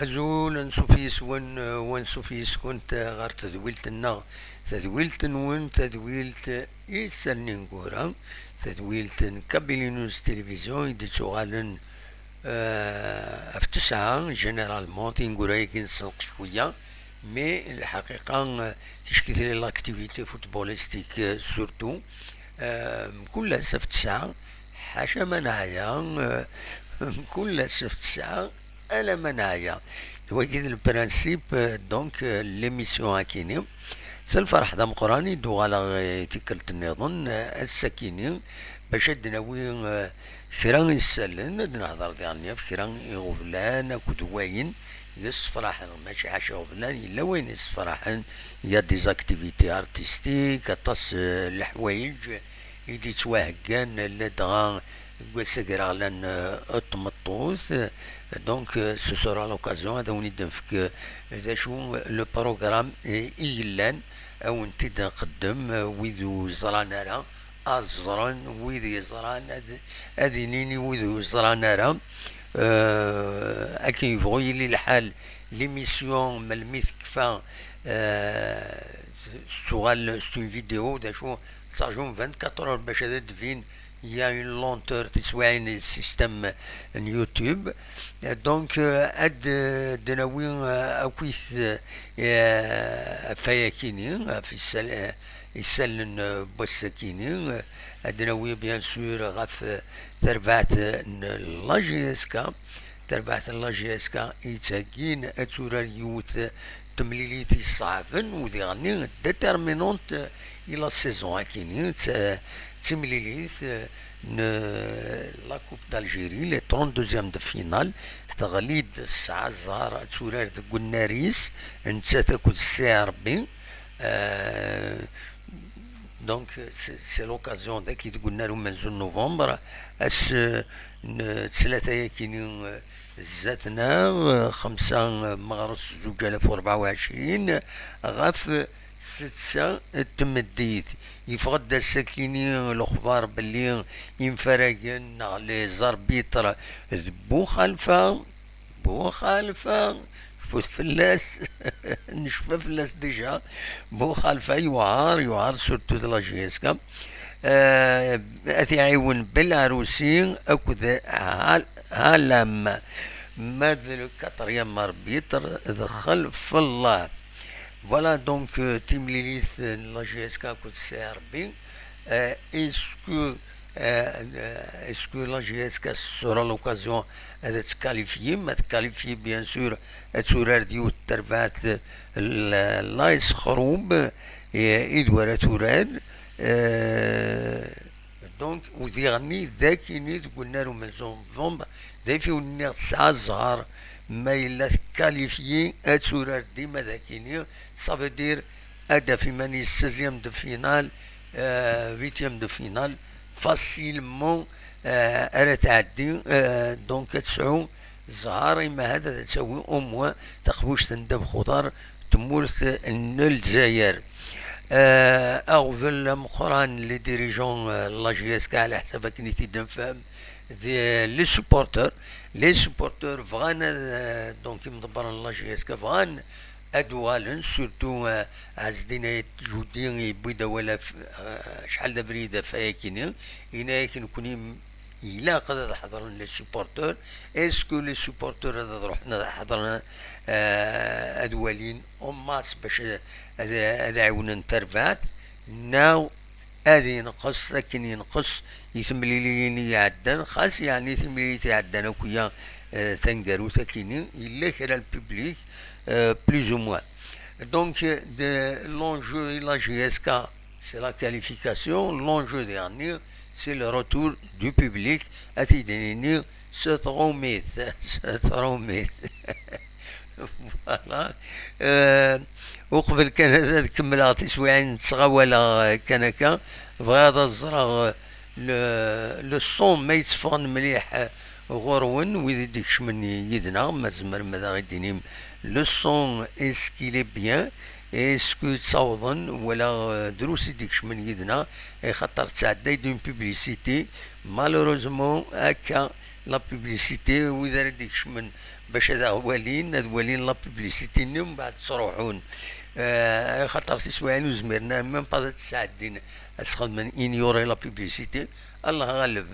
أزول نسوفيس ون سوفيس كنت غير تدويلت النغ تدويلت نون تدويلت إيسالني نقورا تدويلت كابيلينوس تلفزيون يدي تغالن في تسعة جينيرالمون تنقورا يكين سنق شوية مي الحقيقة تشكيل لي لاكتيفيتي فوتبوليستيك سورتو كل في تسعة حاشا منايا كل في تسعة ألا منايا هو كده البرانسيب دونك ليميسيون هاكيني سالفرح ذا مقراني دو على تكلت النظن السكيني باش دناوي كران يسالن نهضر ديالني في كران غفلان كدواين يصفرح ماشي حاشا غفلان إلا وين يصفرحن يا ديزاكتيفيتي ارتستيك اطاس الحوايج يدي تواهقان لدغا وسكرا لان التمطوث دونك سو سورا لوكازيون هذا وني دنفك ذا شو لو بروغرام إيلان او نتي نقدم ويذو زران راه الزران ويذ يزران اذنيني ويذ يزران راه اكي يبغي لي الحال ليميسيون ملميث كفا سوغال ستون فيديو دا شو ترجم 24 اور باش هذا دفين يا اون لونتور تسواعين السيستم يوتيوب دونك اد دناوين اكويس فياكيني في يسلن بوسكيني ادناوي بيان سور غف تربات لاجيسكا تربات لاجيسكا يتاكين اتورا اليوث تمليليتي صعفن وذي غني ديتيرمينونت الى السيزون هاكيني تمليليت لا كوب دالجيري لي 32 دو فينال تغليد الساعة الزهر تورار قلناريس انت تاكل الساعة ربي دونك سي لوكازيون داك اللي قلنا لهم من زون نوفمبر اس ثلاثة كينين زاتنا 5 مغرس 2024 غاف 6 تمديت يفقد الساكنين الاخبار باللي ينفرقن على زربيطر بو خلفه فوت فلاس نشوف فلاس ديجا بو خلفه يوعار سورتو دلا جيسكا اثي عيون بالعروسين اكد عالم ماذا كاتريام مربيتر دخل في الله فوالا دونك تيمليليث لا جي اس كا كنت سي ار بي اسكو لا جي اس كا سورا لوكازيون هذا تكاليفيي ما تكاليفيي بيان سور تورار ديو التربات لايس خروب إدوار تورار دونك وذي غني ذاك ينيد قلنا له من نوفمبر ذا في ونيغ 9 الزهر ما إلا كاليفيي أتورار ديما ذاكيني صافي دير أدا في ماني 16 دو فينال 8 دو فينال فاسيلمون أرا تعدي دونك تسعو زهر إما هذا تسوي أموا تخبوش تندب خضار تمورث الجزائر أغفل مقران لي ديريجون لا جي اس كا على حساب كنيتي دنفهم لي سوبورتور فغان دونك مدبرن لا جي اس كا فغان ادوالن سورتو عزدين جودين يبيدا ولا شحال دا فريده فايكين هنا كنكوني إلا قد حضرنا لي سوبورتور اسكو لي سوبورتور هذا رحنا حضرنا ادوالين ماس باش هذا عاونا تربات ناو هذه ينقص لكن ينقص يثمليلين يعدن خاص يعني ثمليلي تعدن وكيا تنقرو تكيني إلا كرا الببليك plus ou moins. Donc, l'enjeu et la GSK, c'est la qualification. L'enjeu dernier, c'est le retour du public à Tidénir, ce tromètre. فوالا. آه، وقبل كان هذا كمل تسويعين تسغاولا كان هكا بغا هذا الزرا لو صون ما يتصفغن مليح غورون ويدي ديكش من يدنا ما زمر ماذا غيديني لو صون اسكيلي بيان اسكو تصاوضن ولا دروس ديكش من يدنا خاطر تعدى دون بوبليسيتي مالوروزمون هكا لا بوبليسيتي وإذا ديكش من باش هذا هو ولين لا بوبليسيتي من بعد تروحون. خاطر تسويعين وزمرنا ميم با تساعدين اسخد من انيوري لا بوبليسيتي الله غالب.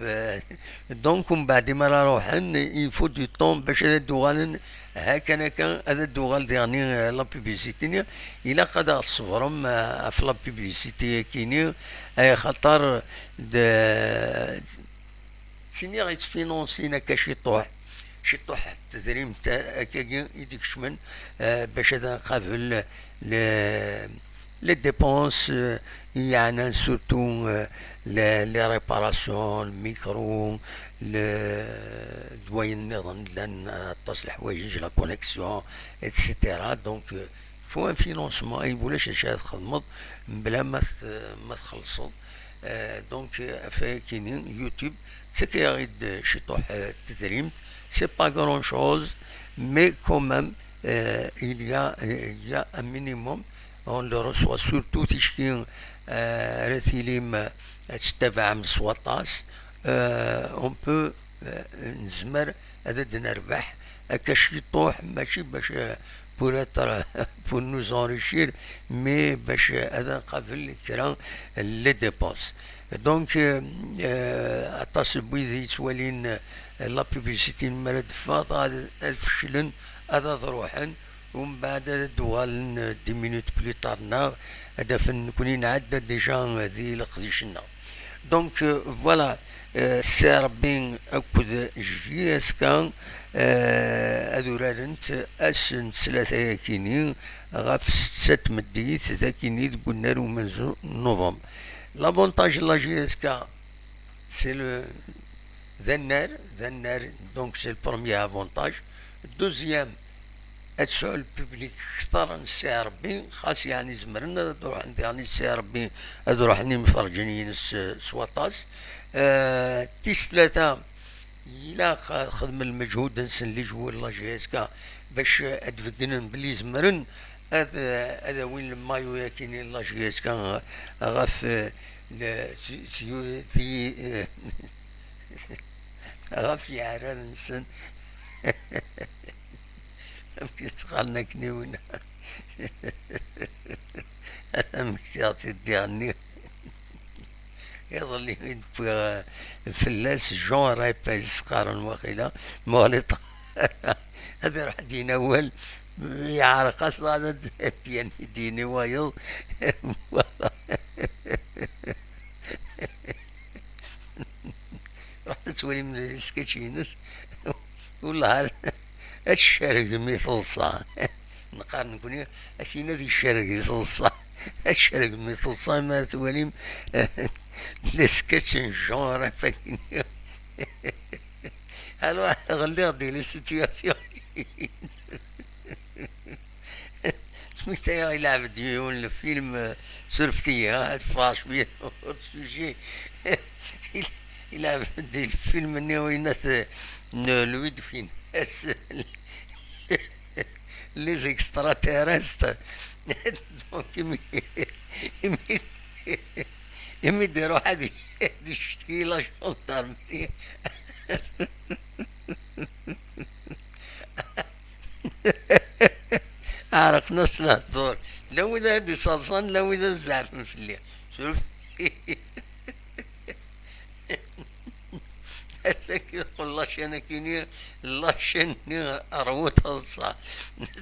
دونك من بعد ما روحن يفو دو طون باش هذا الدوغال هكا كان هذا الدوغال ديرني لا بوبليسيتي الى قد صبرهم في لا بوبليسيتي كيني خاطر تسيني غيتفينونسينا كشي طوح شي طوح التدريم تاع هكاكي يديك شمن باش هذا قابل لي ديبونس يعني سورتو لي ريباراسيون الميكرو دوين نظن لان تصل الحوايج لا كونيكسيون اتسيتيرا. دونك فو ان فينونسمون اي بولاش شي تخدمض بلا ما تخلصد. دونك كاينين يوتيوب تسكي غيد شي طوح التدريم c'est pas grand chose, mais quand même, il y a un minimum. On le reçoit surtout تشكي رثيليم تتبع مسوطاس. on peut نزمر هذا نربح هكا شي طوح ماشي باش pour être pour nous enrichir mais باش هذا قبل كرا لي ديبونس. دونك عطاس بويذ يتوالين لا بوبليسيتي مرد فاط هذا الفشلن هذا ضروحن ومن بعد هذا دوغال دي مينوت بلو طارنا هذا فن كوني نعدى ديجا ذي لقديشنا. دونك فوالا سي ربي اكد جي اس كان هذو رارنت اسن ثلاثة كيني غاف ست مديت ذا كيني قلنا له من نوفمبر. لافونتاج لا جي اس كا سي لو ذنر دونك سي البروميي افونتاج. دوزيام اتسوع الببليك اختار نسي ربي خاص يعني زمرنا نروح عندي يعني نسي ربي هادو روحني مفرجين سواطاس. تيس ثلاثة إلا خدم المجهود نسن اللي جوا لا جي اس كا باش ادفقنن بلي زمرن هذا وين المايو ياكيني لا جي اس كا غاف غاف يعرى نسن تقالنا كنيونا هذا مكتياتي ديالني يظل يدفع فلاس جون رايباز قارن واخيلا مغلطة. هذا راح دين أول يعرق أصلا هذا ديني وايض. رحت تولي من السكتشينس والله الشرق مثلصا نقارن نكون أشي نادي الشرق مثلصا الشرق مثلصا ما تولي السكتشن جون فاكين الواحد غلي دي لي سيتياسيون سميتها يلعب ديون الفيلم سرفتيه فاش بيه السوجي يلعب دي الفيلم النوينات لويد فين لي زيكسترا تيرستر. دونك يمديرو هادي الشتيلة شطر عارف نص الدور لو إذا هادي صلصان لو إذا الزعفن في الليل شوف هساك يقول الله شانا كيني الله شاني أروت هالصا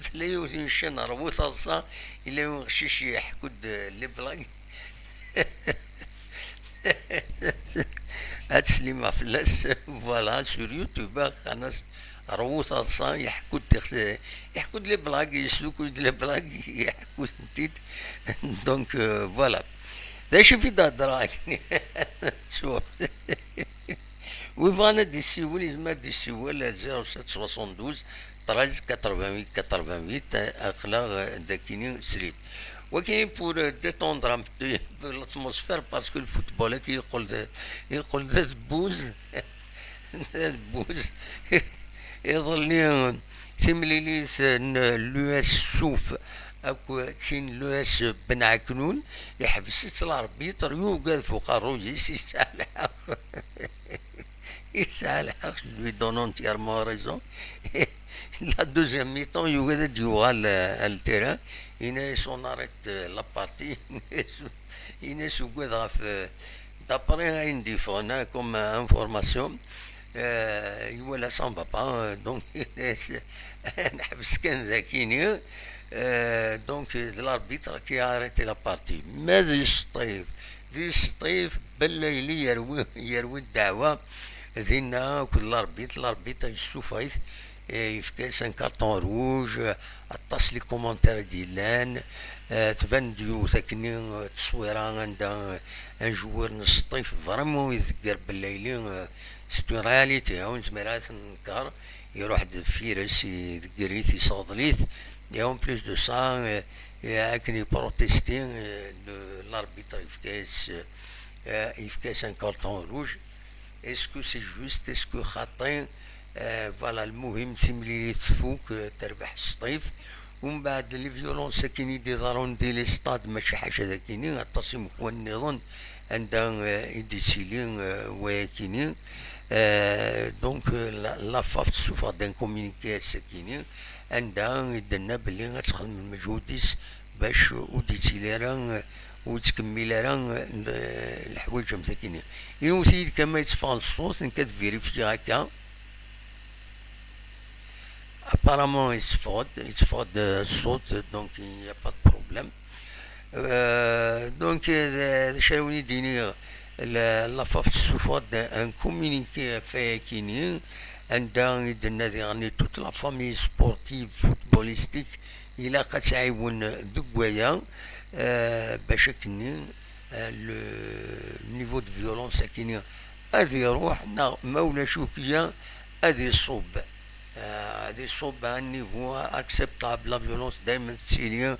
تلاقيو تنشان أروت هالصا إلا يغشيش يحكود اللي بلاك هاد سليمة فلاس فوالا سور يوتيوب قناة روت هالصا يحكود لي بلاك يسلوكود لي بلاك يحكود نتيت. دونك فوالا دا شوفي دا دراك تشوف ويفانا دي سيول يزمر دي سيول 0772 13 88 88 اخلاق داكيني سريت. ولكن بور ديتوندر ان بو l'atmosphère parce que الفوتبول يقول ذات بوز ذات بوز يظلني تمليليت لو اس شوف اكو تين لو اس بن عكنون يحبس الاربيتر يوقف فوق الروجيس يسعى الحق lui donne entièrement raison. La deuxième mi-temps, يوجد يوغال التيران هنا son arrête la partie هنا سوقد غاف d'après عندي فونا comme information يولا سان بابا دونك نحبس كان ذاكيني دونك الاربيتر كي اريتي لا بارتي ما ذي الصيف بالليل يروي الدعوة ذينا كل الاربيط يشوفايث يفكاس ان كارطون روج اطاس لي كومونتير ديالان تبان ديو ثاكني تصويره عندها ان جوار نصطيف فريمون يذكر بالليل ستو رياليتي هاون زميرات نكار يروح فيرس يذكريث يصادليث et en plus de ça ياكني بروتيستي الاربيتر يفكاس ان كارطون روج. اسكو سي جوست اسكو خاطين فوالا المهم تملي تفوك تربح الصيف ومن بعد لي فيولونس كاين يديرون دي لي ستاد ماشي حاجه ذاكيني التصميم هو النظام عندها يديسيلين وياكيني دونك لا فاف تشوف دان كومونيكي ساكيني عندها يدنا بلي غتخدم المجهوديس باش وديتيليرا وتكمل الحوايج مساكينين. إنو سيد كما يتصفى الصوت كتفيريفي هكا ابارامون يتصفى الصوت دونك يا با بروبليم. دونك شاوني ديني لافاف تسوفا ان كومونيكي فاكيني عندها يدنا يعني توت لا فامي سبورتيف فوتبوليستيك إلا قد تعاون دكوايا باش كني لو نيفو دو فيولونس كيني هادي يروح ما ولا شوفيا هادي صوب ان نيفو اكسبتابل. لا فيولونس دايما تسيليا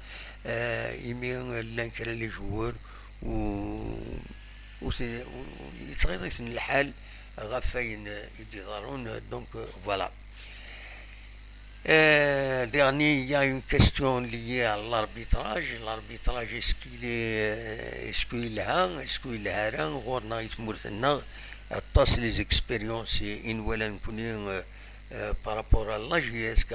يمي لانكرا لي جوار و يصغير الحال غفاين يديرون دونك فوالا. Dernier, il y a une question liée à l'arbitrage. L'arbitrage, est-ce qu'il a غورنا يتمرثنا الطاس les expériences إن ولا نكونين par rapport à la GSK.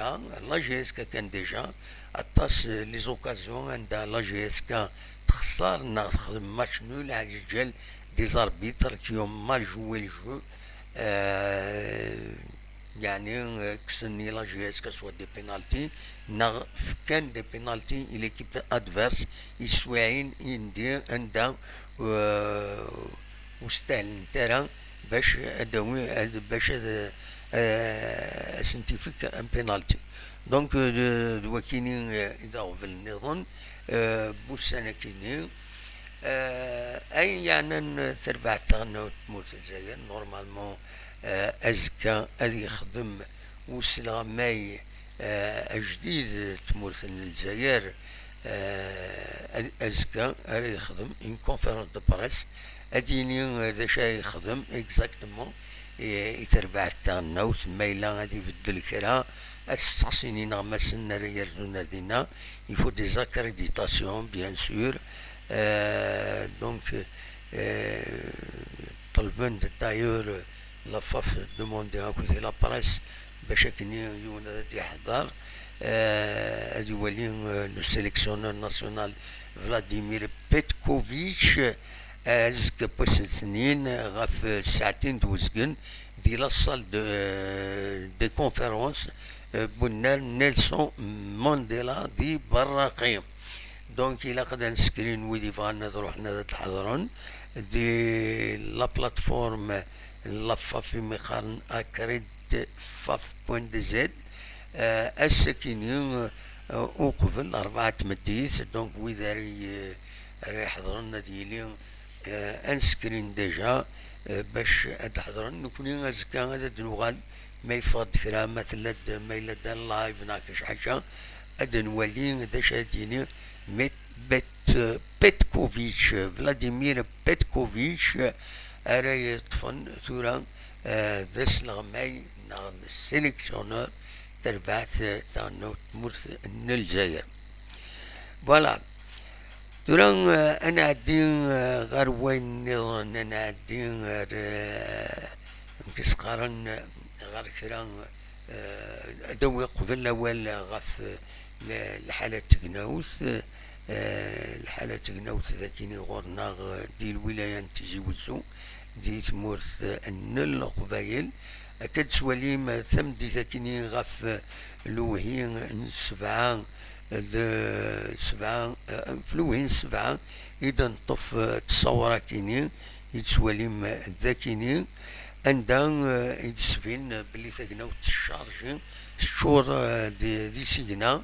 La GSK كان ديجا الطاس les occasions عندها la GSK تخسر نخدم ماتش نول على الرجال des arbitres qui ont mal joué le jeu. يعني كسني لا جي اس كسوا دي بينالتي نا كان دي بينالتي ليكيب ادفيرس يسواعين يندير عندها وستاهل نتاعها باش ادوي باش سنتيفيك ان بينالتي. دونك دوا كاينين اذا في النظام بوسانا كاينين اي يعني تربع تاعنا تموت الجزائر نورمالمون أزكى أذي يخدم وسلا ماي جديد تمورث الجزائر أزكى أذي يخدم إن كونفيرونس دو بريس أديني ذا شا يخدم إكزاكتومون يتربع تاعنا وتما إلا غادي يبدل كرا أستحسيني نغمسنا يرزونا دينا يفو دي زاكريديتاسيون بيان سور. دونك طلبن دايور لا فاف دوموندي ان كوتي لا بريس باش كني يونا يحضر هادي ولي لو سيليكسيونور ناسيونال فلاديمير بيتكوفيتش ازك بوس سنين غاف ساعتين دوزكن دي لا صال دي كونفيرونس بنار نيلسون مانديلا دي براقيم. دونك إلا قد نسكرين ويدي فانا روحنا تحضرون دي لا بلاتفورم لافا في مقارن اكريد فاف بوين دي زد السكينين وقفل 4 مديث. دونك وإذا راه يحضرنا ديالي انسكرين ديجا باش تحضرن نكوني ازكا هذا دنوغال ما يفض كرا مثلا ما إلا دا اللايف ناكش حاجة أدن ولي دا شاديني ميت بيتكوفيتش فلاديمير بيتكوفيتش أرى يطفن ثورا ذا سلغماي ناغ السيليكسيونور تربعت تاع تمورث الجزائر. فوالا توران انا عدين غير وين نظن انا عدين غير مكسقارن غير كرا دوي قبل الاول غف الحالة تقناوث الحالة تقناوث ذاكيني غورنا دي الولاية تجيوزو دي تمورث النل قبايل أكد سواليم ثم دي ذاكيني غف لوهين سبعة سبعة فلوهين سبعة إذا نطف تصورا كينين يتسواليم ذاكينين عندها يتسفين بلي ثقنا وتشارجين الشور دي سيقنا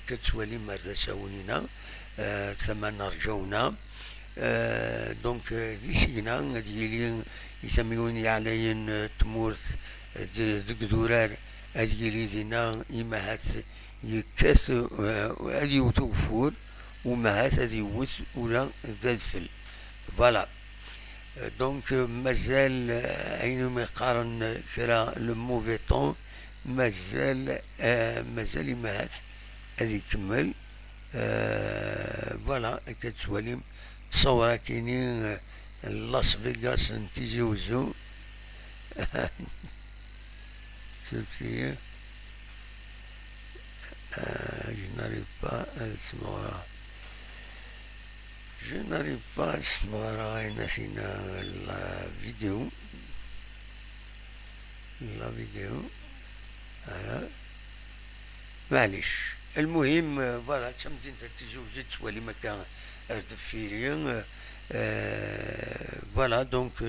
كتسواليم مرساونينا ثم نرجونا دونك دي سيقنا ديالي يسميوني عليا تمورث دكدورار أديالي دينا إمهات يكاث أدي وتوفور ومهات أدي يوث ولا ذادفل. فوالا دونك مازال أينما يقارن كرا لو موفي طون مازال إمهات أدي يكمل. فوالا كتسواليم تصورا كيني لاس فيغاس نتيجي وزو سبتيه je n'arrive pas à se voir. Je n'arrive pas à se voir la vidéo. La vidéo. Voilà. معليش المهم فوالا تمدين تيجي وزيد تولي مكان دفيريان. فوالا دونك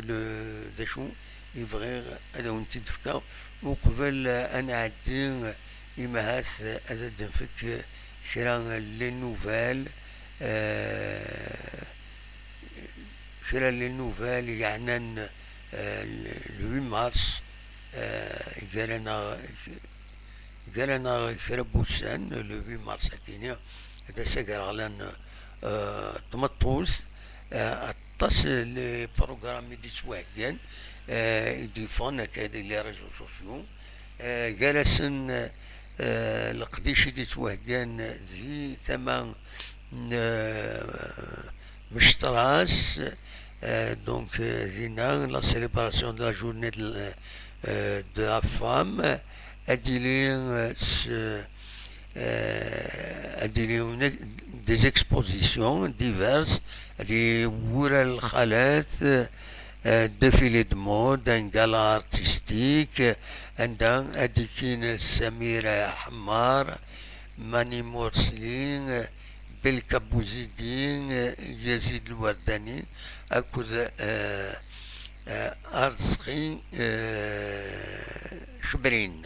داشو يفغير هذا ونتي دفكا وقبل انا عدي إمهات أزد نفك كرا لي نوفال كرا لي نوفال يعني لو مارس قالنا كرا بوسان لو مارس هكينيا هذا ساقر غلان تمطوس اتصل لي بروغرام دي تواكان يديفون كاد لي ريزو سوسيو جالسن القديش دي توهقان ذي ثمان مشتراس دونك زينا لا سيليبراسيون دو لا جورني دو لا فام اديلين دي اكسبوزيسيون ديفيرس دي ورا الخالات défilé de mode, un gala artistique, عندها أديكين سميرة حمار ماني مرسلين بالكابوزيدين يزيد الورداني أكد أرزقي شبرين.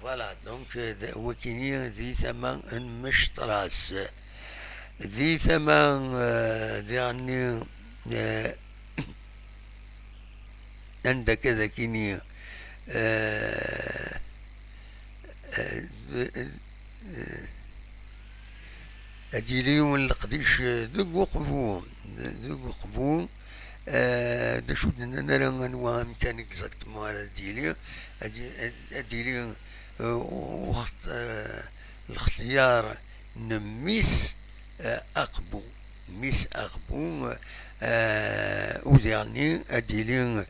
فوالا دونك وكيني ذي ثمان مشتراس ذي ثمان يعني عندك كذا كيني أديليهم القديش ذوق وقفو دا شو نرى انواع كان اكزاكتومون على أديلي وقت الاختيار نميس أقبو ميس أقبو وديرني أديلي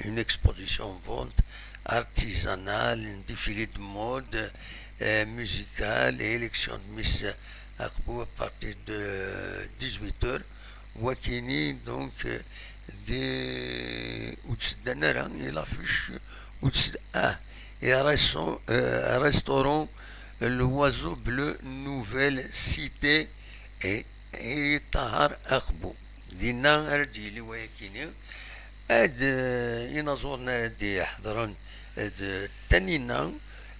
une exposition vente artisanale, un défilé de mode musicale et élection de Miss Akbou à partir de 18h. Wakini donc des Outsidanaran il affiche et un restaurant l'Oiseau Bleu Nouvelle Cité et Tahar Akbou. دينا أرجيلي ويكيني أد ينظرنا دي حضران أد تنينا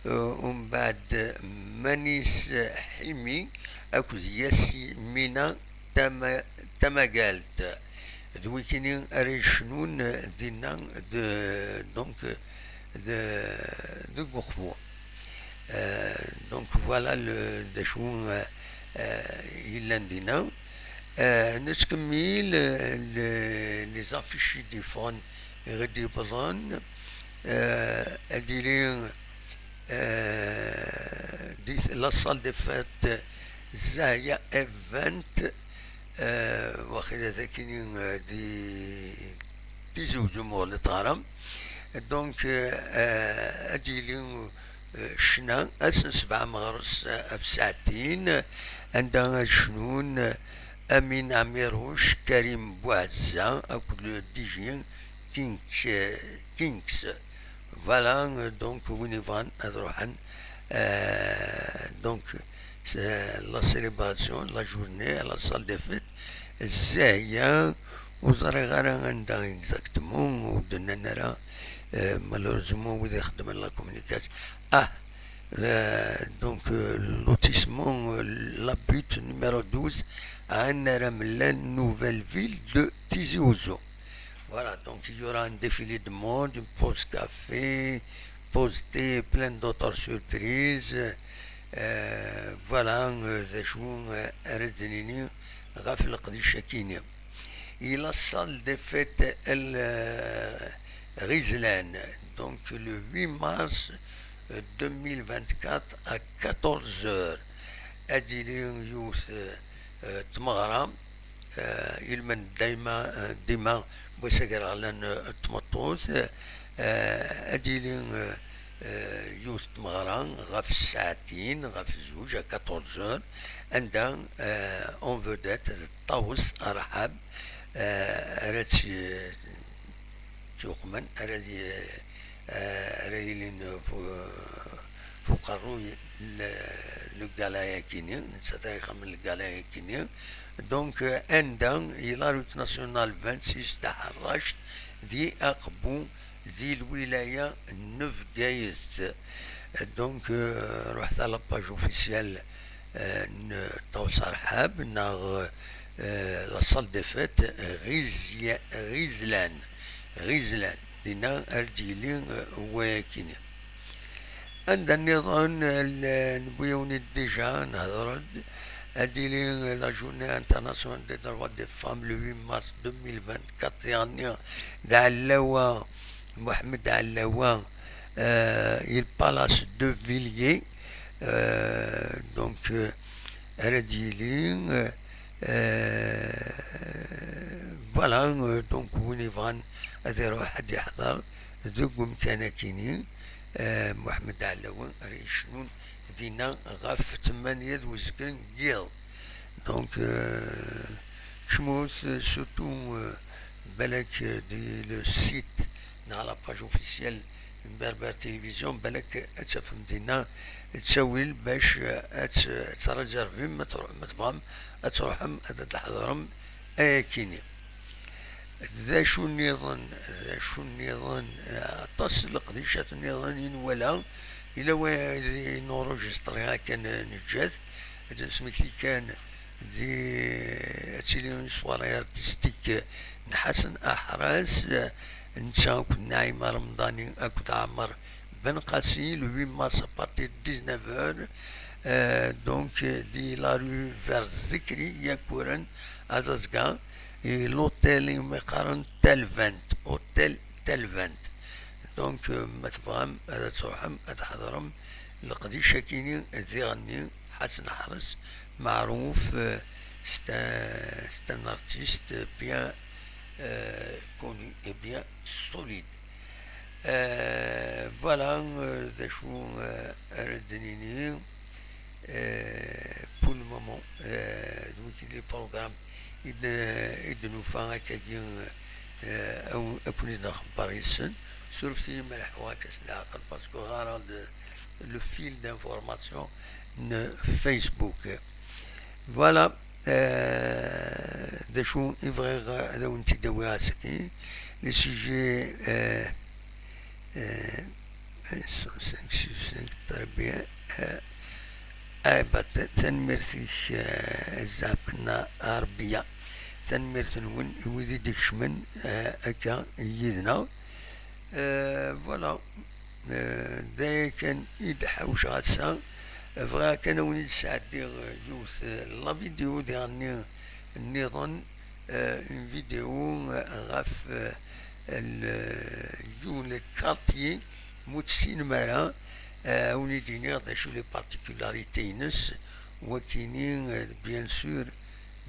ومن بعد مانيس حمي أكو زياسي مينا تما قالت دويكيني أريشنون دينا دونك de Gourmont. Donc voilà دشو يلاندينا نسكمل لي زافيشي دي فون غدي بضان اديلين دي لا صال دي فات زايا ايفنت واخيرا ذاكيني دي زوج مول طارم دونك اديلين شنا اسن 7 مغرس بساعتين عندنا شنون امين عميروش كريم بوعزة اكل ديجين كينكس فوالا دونك وين يفان روحن دونك لا سيليبراسيون لا جورني لا سال دي فيت الزايا وزري غير عندها اكزاكتومون ودنا نرى malheureusement وإذا يخدم لا كومونيكاسيون donc lotissement la butte numéro 12 à la nouvelle ville de Tizi Ouzou. Voilà, donc il y aura un défilé de mode, une pause café, pause thé, plein d'autres surprises. Voilà, des choses à غاف القديشة كينيا. إلى salle des fêtes Rizlan, donc le 8 mars 2024 à 14h. أديلين يوث تمغرام يلمن ديما بوسكر على تمطوث أديلين يوث تمغرام غاف ساعتين غاف زوج 14h عندها اون فوديت طاوس رحاب راتي تيوقمن راتي رايلين فوق الروي لقالايا كينيا نتساتريخ من القالايا كينيا دونك عندها إلى روت ناسيونال 26 تاع الرشد دي أقبو دي الولاية نوف جايز دونك رحت على باج اوفيسيال طاوس رحاب ناغ لا صال دي فيت غيزلان دينا ارجيلين وكينيا عند النظام نبويوني ديجا نهضر اديلي لا جورني انترناسيونال دي دروا دي فام لو 8 مارس 2024 يعني دعلاوا محمد علاوا البالاس دو فيليي دونك رديلين فوالا دونك وين يبغان هذا يروح حد يحضر ذوق مكان كيني محمد علاوي ريشنون دينا غاف 8 وزكن جيل دونك شموث سورتو بالك دي لو سيت على باج اوفيسيال بربر تلفزيون بالك تفهم دينا تسويل باش ترجرفي ما تفهم تروحم تحضرم كيني ذا شو النظام تصل قديشة النظام ينولا إلا وين نورجستريها كان نجاز سميتي كان دي اتيليون سواري ارتستيك نحسن احراز نتا كنا عيما رمضاني اكو عمر بن قاسي لو 8 مارس بارتي 19h دونك دي لا رو فير زكري يكورن ازازكا l'hôtel يقارن اوتيل تلفانت دونك ما تفهم هذا تروحم هذا حضرم لقدي شاكيني ذي غني حسن حرس معروف c'est un artiste bien connu et bien solide voilà des choses ردنيني pour le moment donc les programmes إذا نفاق كجين أو أبني نخبر يسن سورفتي ملح واكس العقل باسكو غارد لو فيل دانفورماسيون فيسبوك فوالا دا شو إفغيغ هذا وانتي داوي سكي لي سيجي 105 تربية تنمرتيش زابنا عربية تنميرت نون وذي ديكشمن أكا يدنا فوالا دايا كان يدحوش غاتسا فغا كان وني ساعدي يوث لا فيديو ديالني النظام فيديو غاف الجول كارتي موت سينما وني دينير دا شو لي بارتيكولاريتي نس وكيني بيان سور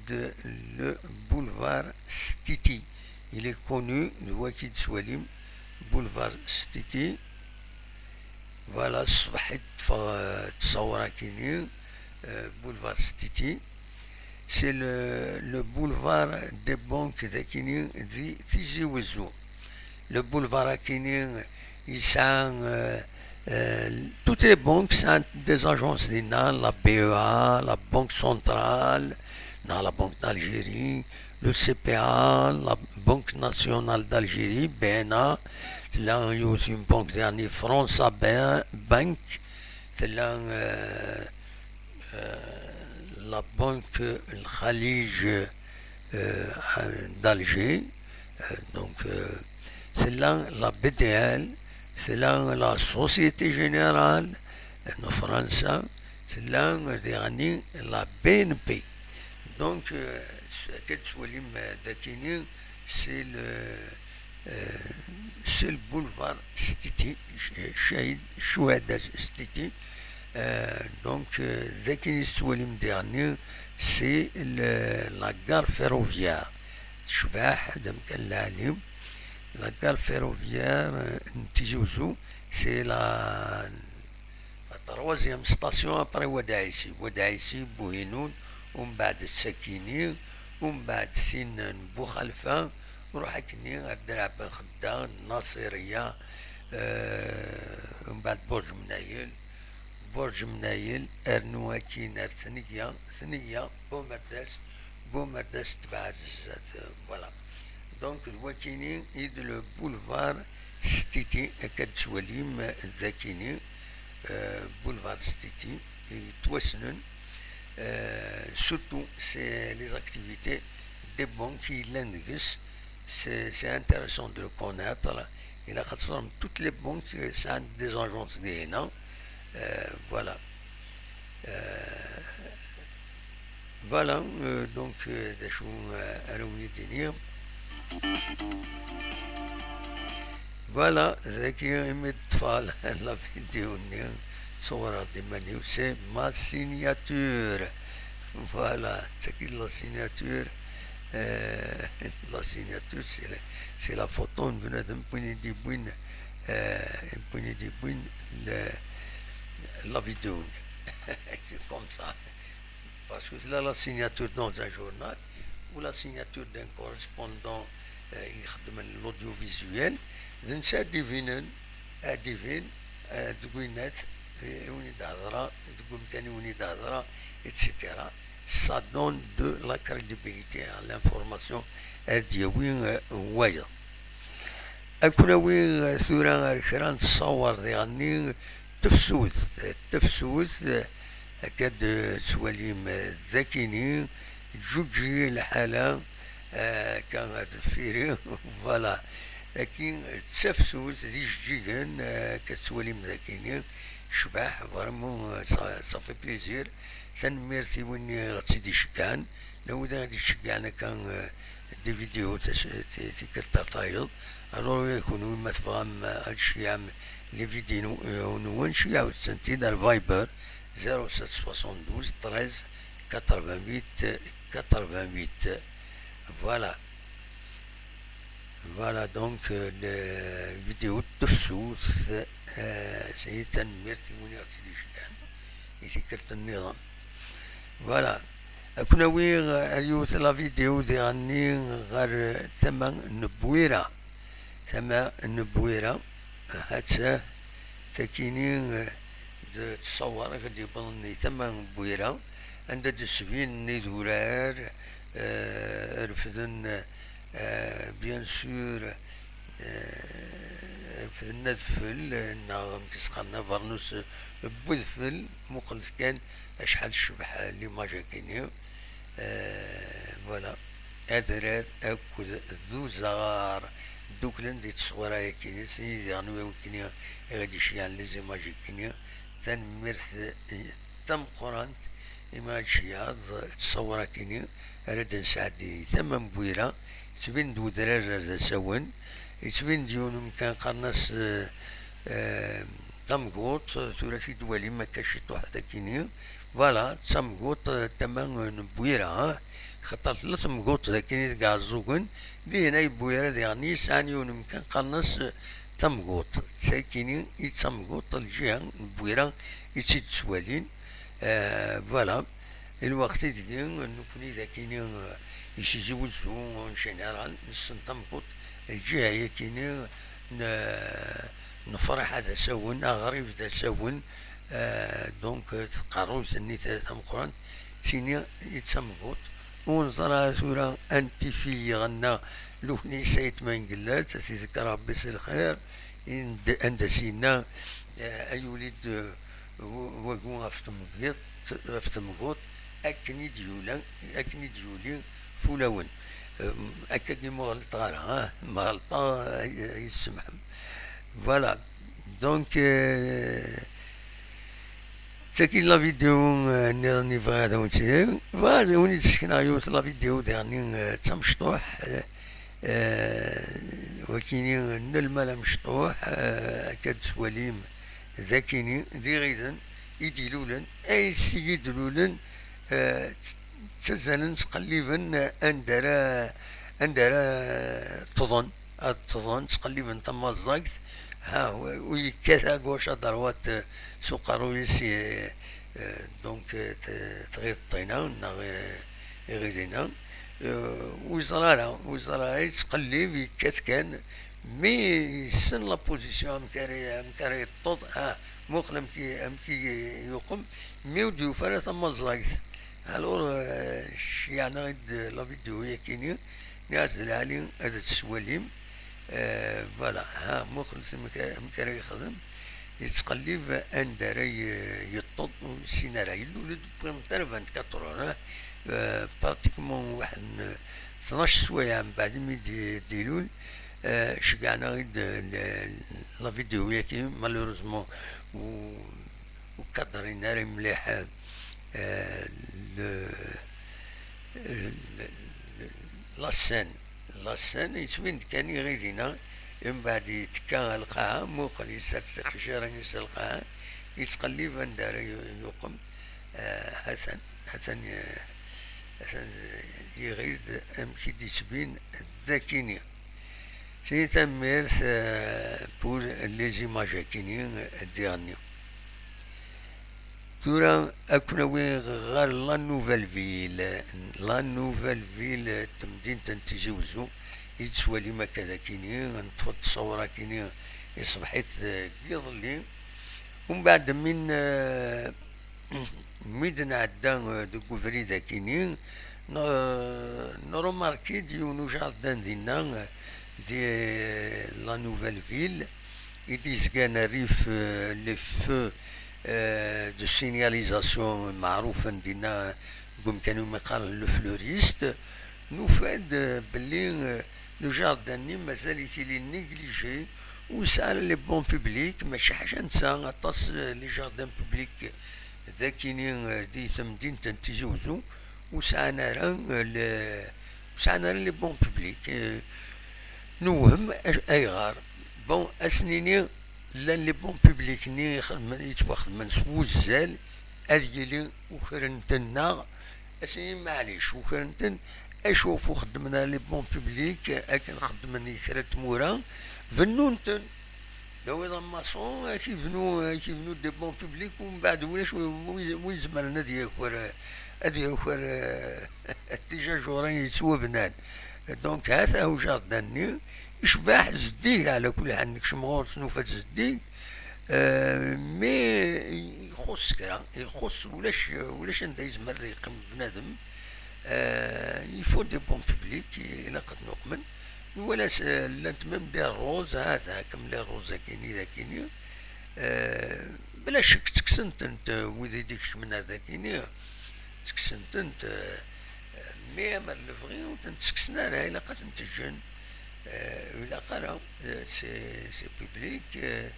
de le boulevard Stiti. Il est connu, le Wakid Swalim, boulevard Stiti. Voilà, صبحت تصورة كيني boulevard Stiti. C'est le boulevard des banques de Kini di Tizi Ouzou. Le boulevard à Kini, ils sont toutes les banques sont des agences d'INA, la BEA, la Banque Centrale, la Banque d'Algérie, le CPA, la Banque Nationale d'Algérie, BNA, là il y a aussi une banque dernière, France Bank, là la Banque Khalij d'Alger, donc c'est là la BDL, c'est là la Société Générale en France, c'est là la BNP. Donc, c'est le boulevard Stiti, Chouad Stiti. Donc, Zakini Soulim dernier, c'est la gare ferroviaire. La gare ferroviaire Ntijouzou, c'est la troisième station après Wadaïsi. Wadaïsi, Bouhinoun, ومن بعد السكيني ومن بعد سين بوخلفة نروح كني الدرع بن خدام الناصرية ومن بعد برج منايل ارنواكين ثنية بومرداس تبع الزات فوالا دونك الواكيني يد لو بولفار ستيتي اكاد شواليم ذاكيني بولفار ستيتي توسنن surtout c'est les activités des banques qui l'indiquent. C'est intéressant de le connaître. Il a toutes les banques sont des agences d'ENA. Voilà. Voilà, donc des choses à réunir. Voilà, la vidéo c'est ma signature. Voilà, c'est qui la signature. La signature, c'est la photo. On venait d'un point de vue, la vidéo. C'est comme ça. Parce que là, la signature dans un journal ou la signature d'un correspondant l'audiovisuel, d'un certain divin, etc. Ça donne de la crédibilité à l'information. أكون وين ثورة الكران تصور يعني تفسوس أكاد سواليم ذاكيني جوجي الحالة كان فيري فوالا لكن تفسوس جيجا كتسواليم ذاكيني شباح فريمون صافي بليزير تنميرتي ويني غتسيدي شكان لو غادي تشجعنا كان دي فيديو تكتر طايل الو يكونوا ما تفهم هادشي عام لي فيديو نون شي عاود سنتين الفايبر 0772 13 88 88 voilà voilà donc la vidéo تفسوس سي تنميرتي ويني غتسيدي شكان يتكرت النظام فوالا كنا وين اليوت لا فيديو ديالني غير ثمن نبويرة هاتسا تاكيني تصور غادي يبانني ثمن بويرة عند دسفين ندورار رفدن بيان سور رفدنا دفل نغم تسقنا فرنوس بوذفل مقلت كان شحال الشبح اللي ما جا كيني فوالا أدرات أكد ذو زغار دوكلن دي تصورا يكيني سيدي غنوي وكيني غادي شيان لازم ماجي كيني تنمرث تم قرانت إما شياض تصورا كيني راد نسعدي ثم بويرة تبين دو درار ذا سون تبين ديون كان قرناس تمقوط ثلاثي دوالي ما كاشي واحدة كيني فوالا تمقوط تمام بويرة خاطر ثلاث مقوط ذاكيني كاع الزوقن دي هنا بويرة يعني سعني يمكن قرناس تمقوط ساكيني يتمقوط الجهة بويرة يتسيد سوالين فوالا الوقت ديالي نكوني ذاكيني يسيزوزو اون جينيرال نسنتمقوط الجهة يكيني نفرح هذا سون غريب ذا سون دونك تقارو سني تمقران تيني يتسمقوط ونظرا ثورة انت في غنا لوحني سيت ما نقلات تذكر ربي الخير عند سينا اي وليد وقوا افتمقوط اكني ديولي فولاون اكني مغلط غارها مغلطة يسمح فوالا دونك تاكي لا فيديو ني فغا هذا ونتي فوالا وني تسكنايو لا فيديو ديالني تمشطوح وكيني نلمالا مشطوح كاد سواليم ذاكيني دي غيزن يديلولن اي سيد لولن تزالن تقليبن اندرا تظن تقليبا تما الزاكت ها ويكاثا قوش ضروات سوقارو يسي دونك تغير الطينة غيزينا وزرا يتقلب يكاث كان مي سن لا بوزيسيون مكاري الطوط موقل امكي يقوم مي وديو فارا ثم الزاكت الور يعني غيد لا فيديو يكيني نازل علي هذا السواليم فوالا ها مخلص مكان يخدم يتقلب اندرا يطط سينارا يلولد بغيم تاع 24 براتيكمون واحد 12 سوايع من بعد مي ديلول شقعنا غيد لا فيديو ياكي مالوروزمون وكادرين راه مليح لاسان يتبين كان يغيزينا من بعد يتكا القاعة موقل يسال خشيرا يسال القاعة يتقلب اندار يقم حسن يغيز امشي تبين ذاكيني سي تميرث بور لي زيماج كيني ديالني تورا اكون وين غير لا نوفيل فيل تمدين تنتجوزو يتسوالي ما كذا كيني نطفط تصورا كيني يصبحت يظلي ومن بعد من ميدنا عدا دوكو فريدا كيني نروماركي ديونو جاردان دينا دي لا نوفيل فيل يديز كان ريف لي فو دو سينياليزاسيون معروفة دينا قوم كانوا مقال لو فلوريست نوفاد بلي لو جارداني مازال يتيلي نيجليجي وسال لي بون بوبليك ماشي حاجة نسا غطاس لي جاردان بوبليك ذاكيني دي تمدين تنتجوزو وسعنا لي بون بوبليك نوهم ايغار بون اسنيني لان لي بون بوبليك ني يتواخدمن سوزال اديلي وخرنتنا اسني معليش وخرنتن اشوفو خدمنا لي بون بوبليك اكن خدمني كرا تمورا فنونتن داو ماسون كيفنو دي بون بوبليك ومن بعد ولاش ويزمرنا هادي يخور اتجاه جوران يتسوى بنان دونك هذا هو جارداني يشبح زديق على كل حال نكش مغور سنوفات زديق مي يخص كرا يخص ولاش انت يزمر يقيم بنادم يفو دي بون بوبليك الى قد نؤمن ولا لانت ميم دير روز هذا كم لي روز كيني بلا شك تكسنت انت وذي ديكش من هذا كيني تكسنت انت مي اما الفغي تنتسكسنا راه الا قد نتجن الا قرا سي بوبليك.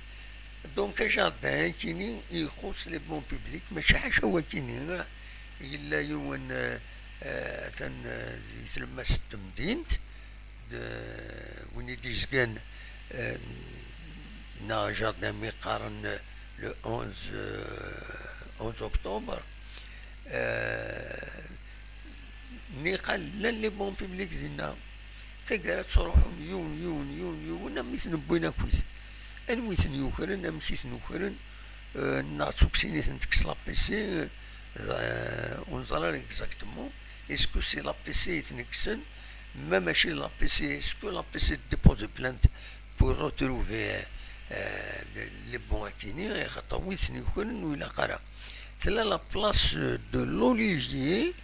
دونك جاردان كيني يخص لي بون بوبليك ماشي حاجه هو كيني الا يون تن يتلمس التمدينت وين يديزكان نا جاردان ميقارن لو 11 اكتوبر ني قال لا لي بون بوبليك زينا تقرا تروحون يون ميث نبوينا كويس انويثن يوكرن امشيت نوكرن ناتوكسيني تنتكس لابيسي ونزرار اكزاكتومون اسكو سي لابيسي تنكسن ما ماشي لابيسي اسكو لابيسي ديبوزي بلانت بور روتروفي لي بون كيني خاطر ويثن يوكرن ولا قرا تلا لا بلاص دو لوليفيي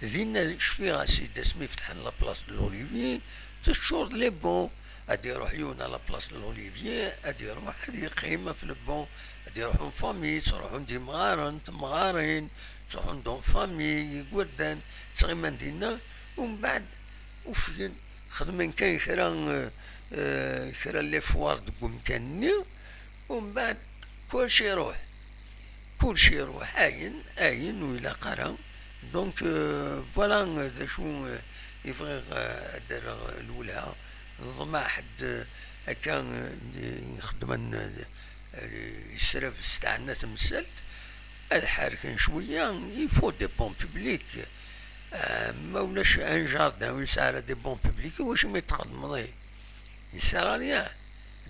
زين شفيها سيدي اسمي فتحنا لا بلاص دو لوليفيي تشور لي بون ادي يروح يون على بلاص لوليفيي ادي يروح هادي قيمة في البون ادي يروحون فامي تروحون دي مغارن تمغارين تروحون دون فامي يقودان تغيما دينا ومن بعد وفين خدمين كاين خيرا لي فوار دو مكانني ومن بعد كلشي يروح اين ويلا قرا دونك فوالا دا شو يبغي دار الاولى نظم حد هكا يخدم يسرف ستاعنا تمثلت الحاركين شويه يفو دي بون بوبليك ما ولاش ان جاردان ويسعى دي بون بوبليك واش ما يتخدم ضي يسعى ريان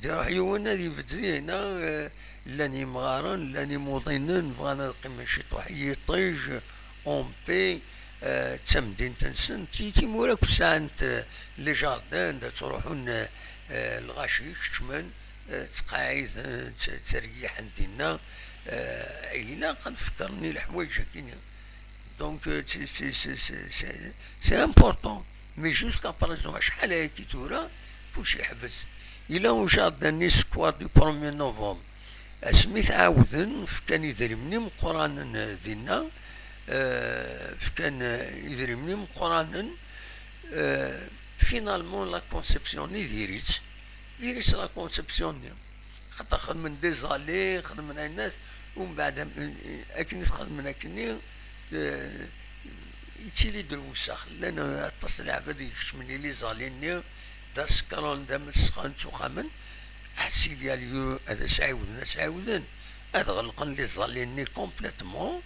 دي روح يونا دي بدرينا لاني مغارن لاني موطنين بغانا القيمة شي طوحي طيج اون بي تمدين تنسن تيتي موراك سانت لي جاردان دا تروحون الغاشي شمن تقاعد تريح عندنا عينا قد فكرني الحوايج كاينين دونك سي امبورطون مي جوسكا بريزون شحال هاكي تورا كلشي يحبس الا و جاردان ني سكوار دو 1 نوفمبر سميت عاودن فكان يدرمني مقرانا دينا فكان يدرمني مقرانا فينالمون لا كونسيبسيون ني ديريت لا كونسيبسيون خاطر خدمن ديزالي خدمن الناس ومن بعد اكني خدمن اكني يتيلي دروسخ لان اتصل عباد يشمني لي زاليني دا سكرون دا مسخان تقامن حسيلي اليو هذا سعاودن هذا غلقن لي زاليني كومبليتمون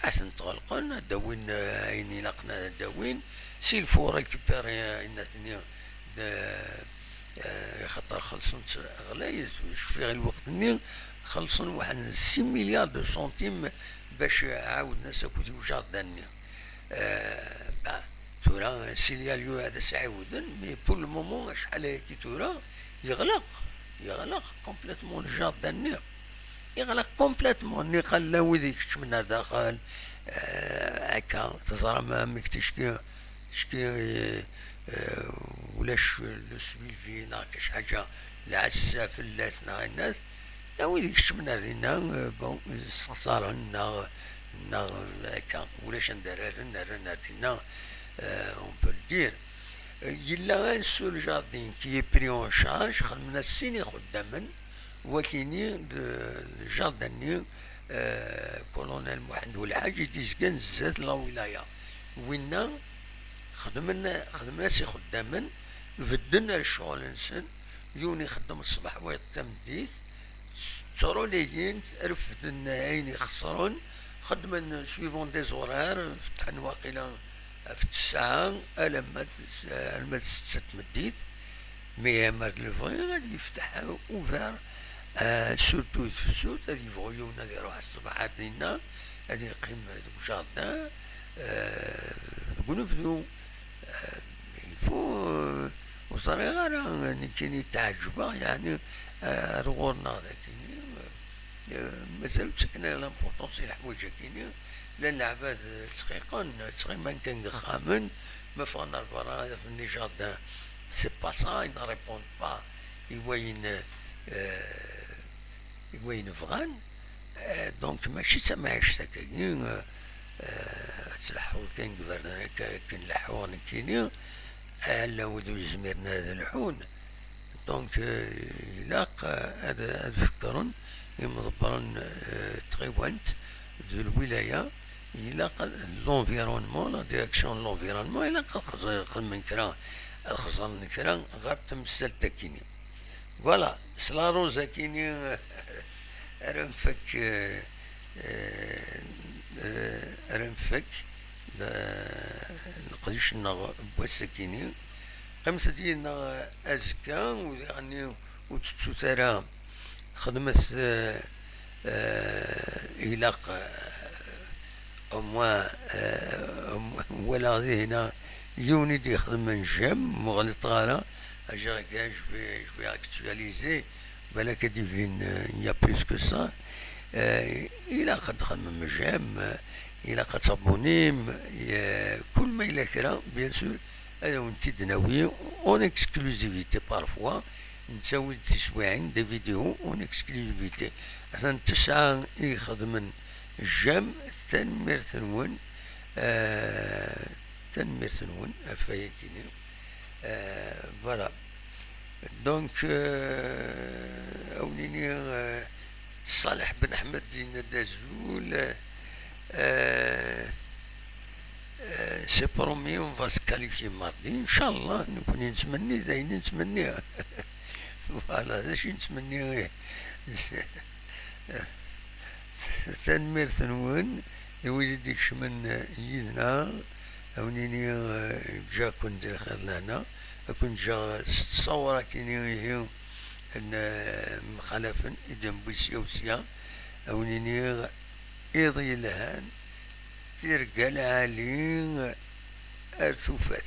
عشان تغلقن داوين عيني لقنا داوين سي الفو ريكوبيري الناس خاطر خلصن غلايز شوفي غير الوقت ني خلصن واحد 6 مليار دو سنتيم باش عاود ناس كوتي وجاردان تورا سيلياليو هذا سعاودن مي بور لو مومون شحال هاكي تورا يغلق كومبليتمون الجاردان يغلق كومبليتمون ني قال لا ويديك من داخل هكا تزرع مامك تشكي ولاش لو سويفي ناقش حاجه العسا فلاس نا الناس لا ويديك شمنا دينا بون صارنا هكا ولاش ندير دينا اون بو دير يلا ان سول جاردين كي بري اون شارج خدمنا السيني خداما وكيني الجارداني كولونيل محمد والحاج يديزكان زاد لا ولايه وينا خدمنا سي خداما بدلنا الشغل نسن يوني يخدم الصباح ويتمديت تروليين رفدن عيني خسرون خدمن سويفون دي زورار فتحن واقيلا في الساعة لما تمديت مي مرد الفغي غادي يفتح اوفار سورتو يتفسوت غادي يبغيونا غادي يروح الصباحات ديالنا غادي يقيم جاردان نبدو الفو وصريغة راه كاين تعجبه يعني رغورنا هذا كاين مازال مسكنا لامبورطونس الحوايج كاينين لان العباد تقريبا كان خامن ما فانا البرا هذا في النيجاردان سي با سا ils ne répondent pas يوين فغان دونك ماشي سماعش ساكاين تلحو كان قبرنا كان لحوان كيني على ودو زميرنا هذا الحون. دونك لاق هذا فكرن يمضبرن تغيوانت دو الولاية يلاق لونفيرونمون لا ديريكسيون لونفيرونمون يلاق من كرا الخزان من كرا غير تمثل تكيني. فوالا سلاروزا كيني رنفك رنفك نقديش بوسكيني خمسة دينا أزكا ويعني وتتسوترا خدمت إلاق أموا ولا هنا يوني دي خدمة نجم مغلط غالا أجا كاع جو أكتواليزي بالك ديفين يا بلوس كو سا. إلا قد خدم نجم إلا قد تابونيم كل ما إلا كرا بيان سور هذا ونتي دناوي اون اكسكلوزيفيتي بارفوا نسوي تسويعين دي فيديو اون اكسكلوزيفيتي عشان تسعة يخدمن الجام تنمير تنون تنمير تنون افايكيني. فوالا دونك اوليني صالح بن احمد دين دازول سي برومي اون فا سكاليفي ماردي ان شاء الله نكون نتمني داين نتمنيها. فوالا هذا شي نتمني تنمير تنون يوجد من يدنا اونيني جا كنت داخل لهنا كنت جا تصور كيني هي مخالفا اذا بوسيا اونيني إيضي لهان ترقى العالي أرتوفات.